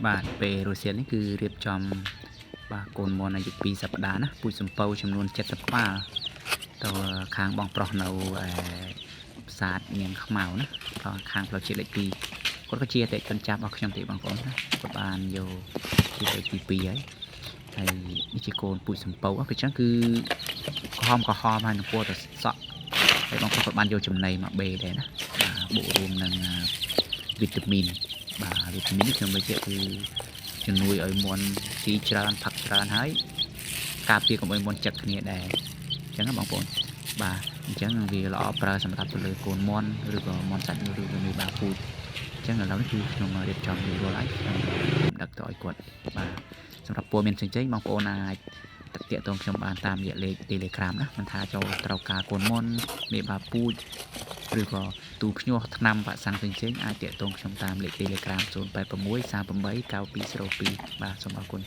បាទពេលរុស្ស៊ីនេះគឺរៀបចំបាទកូនមនអាយុ2សប្តាហ៍ណាពូជសំពៅចំនួន70ក្បាលទៅខាងបងប្រុសនៅផ្សារនាងខ្មៅណាខាងផ្លូវជាតិលេខ2គាត់ក៏ជាអតិថិជនចាប់របស់ខ្ញុំទេបងប្អូនណាគាត់បានយកជាលេខទី2ហើយនេះជាកូនពូជសំពៅគឺចឹងគឺក្រហមហើយនឹងពណ៌ទៅសក់ហើយបងប្រុសគាត់បានយកចំណីមកបេដែរណាបាទបូករួមនឹងវីតាមីនបាទវីតាមីននេះខ្ញុំបញ្ជាក់គឺជំនួយឲ្យមន់ជីច្រើនផឹកច្រើនហើយការពារកុំឲ្យមន់ចឹកគ្នាដែរអញ្ចឹងណាបងប្អូនបាទអញ្ចឹងវាល្អប្រើសម្រាប់ទៅលើកូនមន់ឬក៏មន់សាច់ឬក៏មេបាពូជអញ្ចឹងឥឡូវនេះគឺខ្ញុំរៀបចំរួចរាល់ហើយខ្ញុំដឹកទៅឲ្យគាត់បាទសម្រាប់ព័ត៌មានផ្សេងៗបងប្អូនអាចតាក់ទងខ្ញុំបានតាមរយៈលេខ Telegram ណាមិនថាចូលត្រូវការកូនមន់មេបាពូជឬក៏ទូភ្ញាស់ថ្នាំវាក់សាំងផ្សេងៗអាចតាក់ទងខ្ញុំតាមលេខ Telegram 086 38 9202បាទសូមអរគុណ